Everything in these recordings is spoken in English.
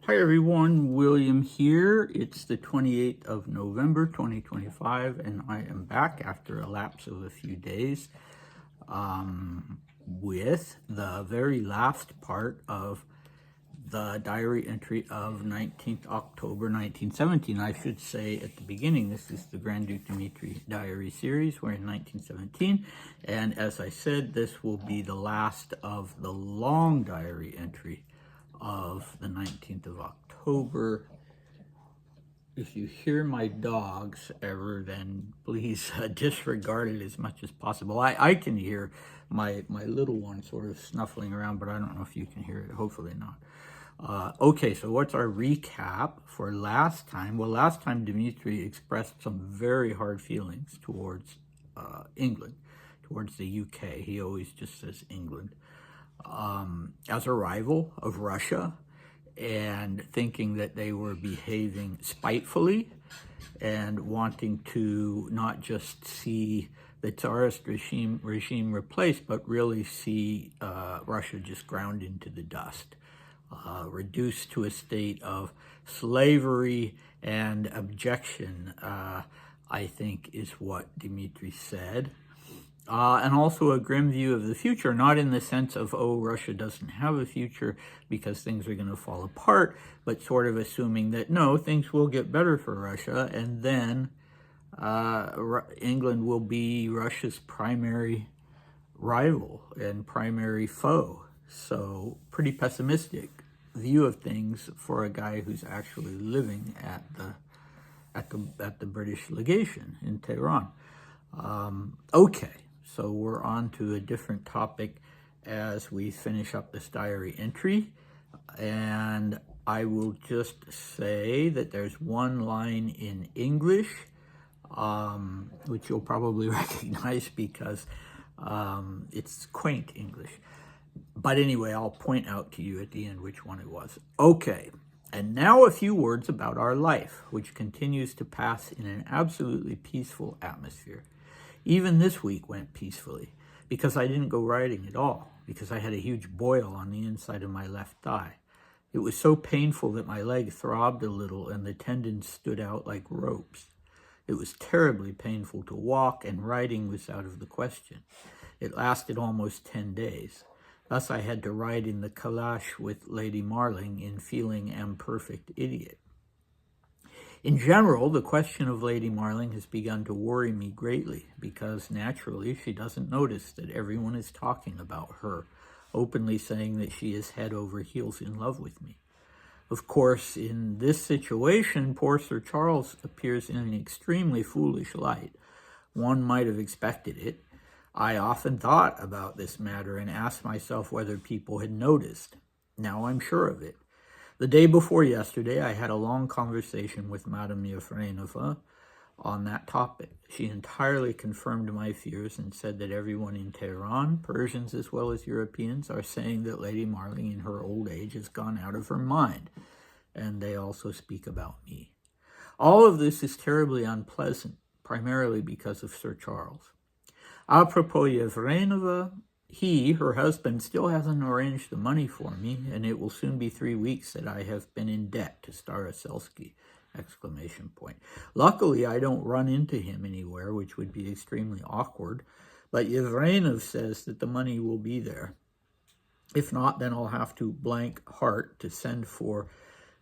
Hi everyone, William here. It's the 28th of November 2025 and I am back after a lapse of a few days with the very last part of the diary entry of 19th October 1917. I should say at the beginning, this is the Grand Duke Dmitri diary series. We're in 1917, and as I said, this will be the last of the long diary entry of the 19th of October. If you hear my dogs ever, then please disregard it as much as possible. I can hear my little one sort of snuffling around, but I don't know if you can hear it. Hopefully not. Okay, so what's our recap for last time? Well, last time Dmitri expressed some very hard feelings towards England, towards the UK. He always just says England. As a rival of Russia, and thinking that they were behaving spitefully and wanting to not just see the Tsarist regime replaced, but really see Russia just ground into the dust, reduced to a state of slavery and abjection, I think is what Dmitri said. And also a grim view of the future, not in the sense of, oh, Russia doesn't have a future because things are going to fall apart, but sort of assuming that, no, things will get better for Russia, and then England will be Russia's primary rival and primary foe. So pretty pessimistic view of things for a guy who's actually living at the British legation in Tehran. Okay. So we're on to a different topic as we finish up this diary entry. And I will just say that there's one line in English, which you'll probably recognize because it's quaint English. But anyway, I'll point out to you at the end which one it was. Okay, and now a few words about our life, which continues to pass in an absolutely peaceful atmosphere. Even this week went peacefully because I didn't go riding at all, because I had a huge boil on the inside of my left thigh. It was so painful that my leg throbbed a little and the tendons stood out like ropes. It was terribly painful to walk, and riding was out of the question. It lasted almost 10 days. Thus I had to ride in the calash with Lady Marling in Feeling Am Perfect Idiot. In general, the question of Lady Marling has begun to worry me greatly because, naturally, she doesn't notice that everyone is talking about her, openly saying that she is head over heels in love with me. Of course, in this situation, poor Sir Charles appears in an extremely foolish light. One might have expected it. I often thought about this matter and asked myself whether people had noticed. Now I'm sure of it. The day before yesterday, I had a long conversation with Madame Yevrenova on that topic. She entirely confirmed my fears and said that everyone in Tehran, Persians as well as Europeans, are saying that Lady Marling in her old age has gone out of her mind, and they also speak about me. All of this is terribly unpleasant, primarily because of Sir Charles. Apropos Yevrenova, her husband, still hasn't arranged the money for me, and it will soon be 3 weeks that I have been in debt to Staroselsky! Luckily, I don't run into him anywhere, which would be extremely awkward, but Yevrenov says that the money will be there. If not, then I'll have to blank heart to send for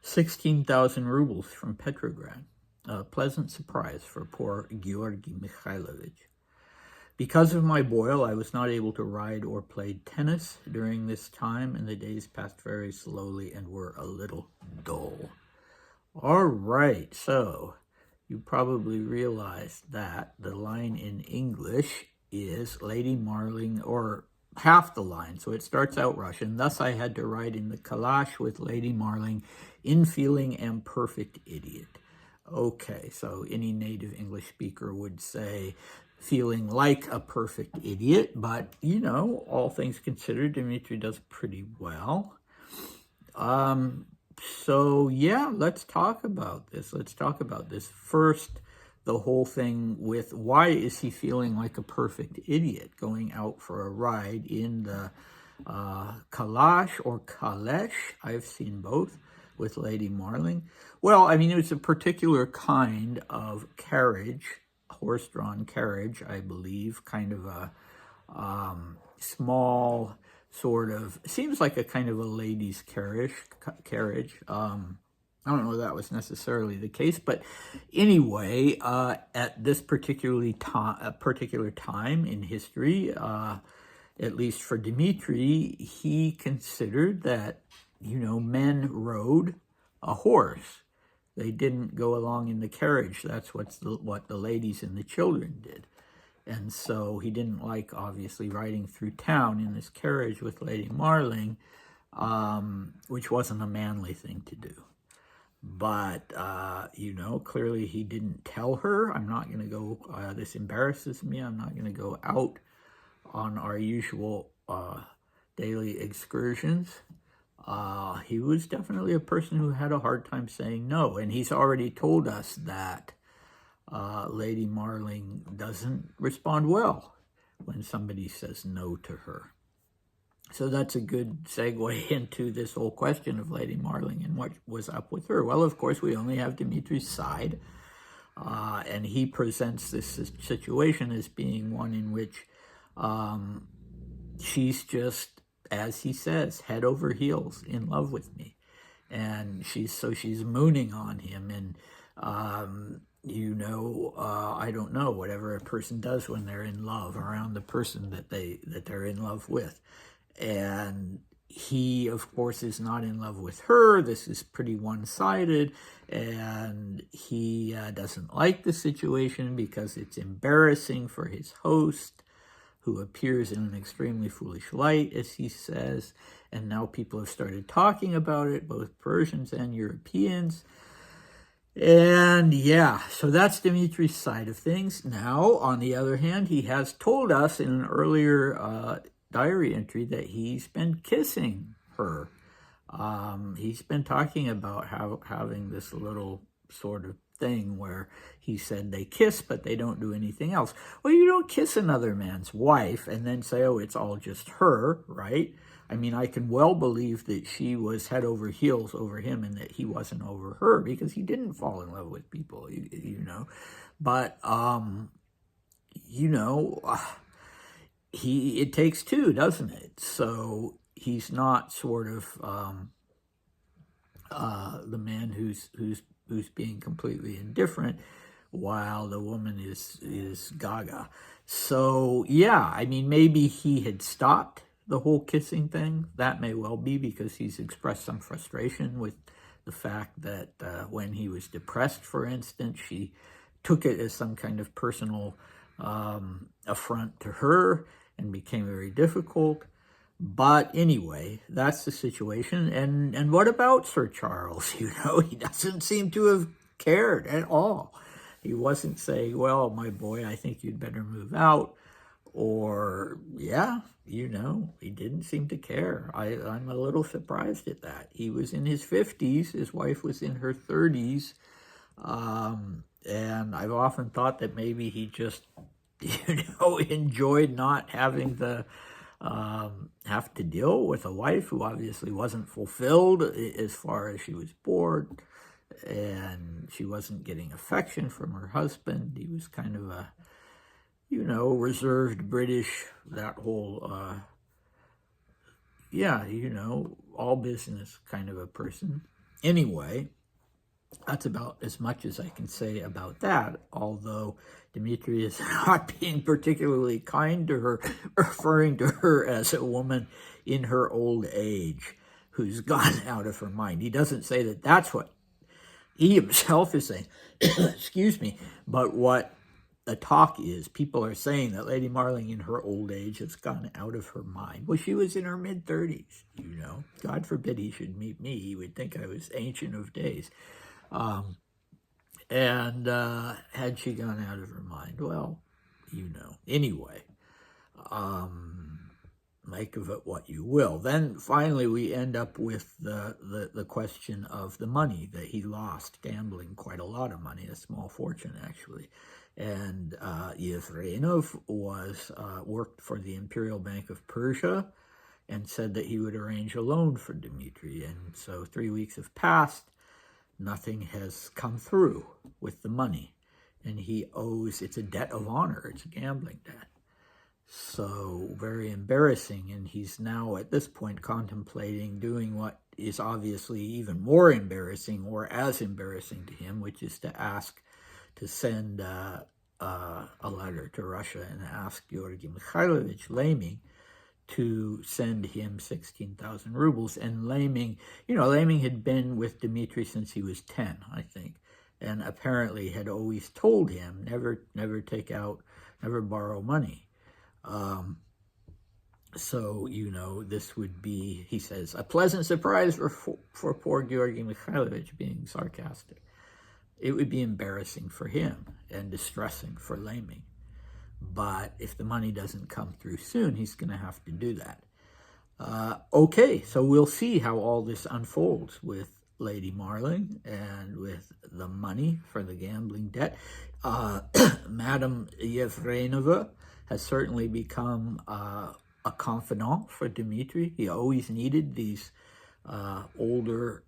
16,000 rubles from Petrograd. A pleasant surprise for poor Georgy Mikhailovich. Because of my boil, I was not able to ride or play tennis during this time, and the days passed very slowly and were a little dull. All right, so you probably realized that the line in English is Lady Marling, or half the line, so it starts out Russian. Thus I had to ride in the calash with Lady Marling in Feeling Am Perfect Idiot. Okay, so any native English speaker would say feeling like a perfect idiot, but, you know, all things considered, Dmitri does pretty well. So, yeah, let's talk about this. First, the whole thing with why is he feeling like a perfect idiot going out for a ride in the Kalash or Kalesh, I've seen both, with Lady Marling? Well, I mean, it was a particular kind of carriage, horse-drawn carriage, I believe, kind of a small sort of, seems like a kind of a lady's carriage. I don't know if that was necessarily the case, but anyway, at this particular time in history, at least for Dmitri, he considered that, men rode a horse. They didn't go along in the carriage. That's what the ladies and the children did. And so he didn't like, obviously, riding through town in this carriage with Lady Marling, which wasn't a manly thing to do. But, clearly he didn't tell her, I'm not going to go, this embarrasses me, I'm not going to go out on our usual daily excursions. He was definitely a person who had a hard time saying no. And he's already told us that Lady Marling doesn't respond well when somebody says no to her. So that's a good segue into this whole question of Lady Marling and what was up with her. Well, of course, we only have Dmitri's side, and he presents this situation as being one in which she's just, as he says, head over heels in love with me. And she's mooning on him, and I don't know, whatever a person does when they're in love around the person that they're in love with. And he, of course, is not in love with her. This is pretty one-sided, and he doesn't like the situation because it's embarrassing for his host, who appears in an extremely foolish light, as he says. And now people have started talking about it, both Persians and Europeans. And yeah, so that's Dmitri's side of things. Now, on the other hand, he has told us in an earlier diary entry that he's been kissing her. He's been talking about having this little sort of thing where he said they kiss, but they don't do anything else. Well, you don't kiss another man's wife and then say, oh, it's all just her, right? I mean, I can well believe that she was head over heels over him and that he wasn't over her, because he didn't fall in love with people, But, it takes two, doesn't it? So he's not sort of the man who's being completely indifferent, while the woman is gaga. So yeah, I mean, maybe he had stopped the whole kissing thing. That may well be because he's expressed some frustration with the fact that when he was depressed, for instance, she took it as some kind of personal affront to her and became very difficult. But anyway, that's the situation. And what about Sir Charles? He doesn't seem to have cared at all. He wasn't saying, well, my boy, I think you'd better move out. Or, yeah, he didn't seem to care. I'm a little surprised at that. He was in his 50s. His wife was in her 30s. And I've often thought that maybe he just, enjoyed not having the have to deal with a wife who obviously wasn't fulfilled as far as she was bored, and she wasn't getting affection from her husband. He was kind of a, reserved British, that whole, all business kind of a person. Anyway, that's about as much as I can say about that, although Dmitri is not being particularly kind to her, referring to her as a woman in her old age who's gone out of her mind. He doesn't say that that's what he himself is saying, excuse me, but what the talk is, people are saying that Lady Marling in her old age has gone out of her mind. Well, she was in her mid-30s, God forbid he should meet me. He would think I was ancient of days. And had she gone out of her mind? Well, Anyway, make of it what you will. Then finally we end up with the question of the money that he lost gambling, quite a lot of money, a small fortune actually. And Yevrenov worked for the Imperial Bank of Persia, and said that he would arrange a loan for Dmitri. And so 3 weeks have passed. Nothing has come through with the money. And he owes, it's a debt of honor. It's a gambling debt. So very embarrassing. And he's now at this point contemplating doing what is obviously even more embarrassing, or as embarrassing to him, which is to ask to send a letter to Russia and ask Georgy Mikhailovich Laming to send him 16,000 rubles. And Laming, Laming had been with Dmitri since he was 10, I think, and apparently had always told him never take out, never borrow money. So, this would be, he says, a pleasant surprise for poor Georgy Mikhailovich, being sarcastic. It would be embarrassing for him and distressing for Laming. But if the money doesn't come through soon, he's going to have to do that. Okay, so we'll see how all this unfolds with Lady Marling and with the money for the gambling debt. Madame Yevrenova has certainly become a confidant for Dmitri. He always needed these older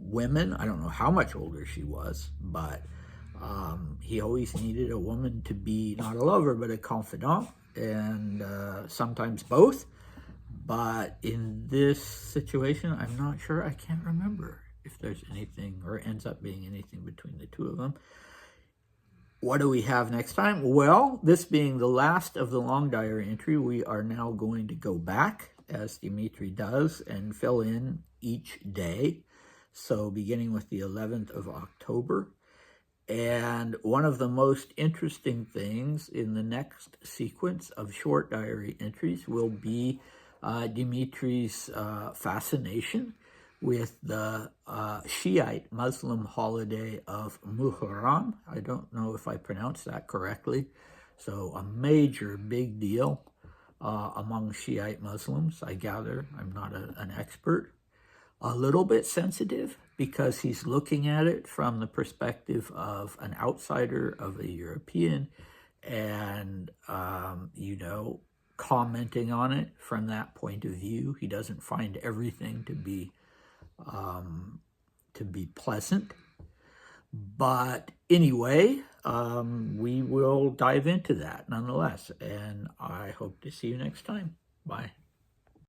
women. I don't know how much older she was, but he always needed a woman to be not a lover, but a confidant, and sometimes both. But in this situation, I'm not sure. I can't remember if there's anything, or ends up being anything, between the two of them. What do we have next time? Well, this being the last of the long diary entry, we are now going to go back, as Dmitri does, and fill in each day. So beginning with the 11th of October. And one of the most interesting things in the next sequence of short diary entries will be Dmitri's fascination with the Shiite Muslim holiday of Muharram. I don't know if I pronounced that correctly. So a major, big deal among Shiite Muslims, I gather. I'm not an expert. A little bit sensitive because he's looking at it from the perspective of an outsider, of a European, and, commenting on it from that point of view. He doesn't find everything to be pleasant. But anyway, we will dive into that nonetheless, and I hope to see you next time. Bye.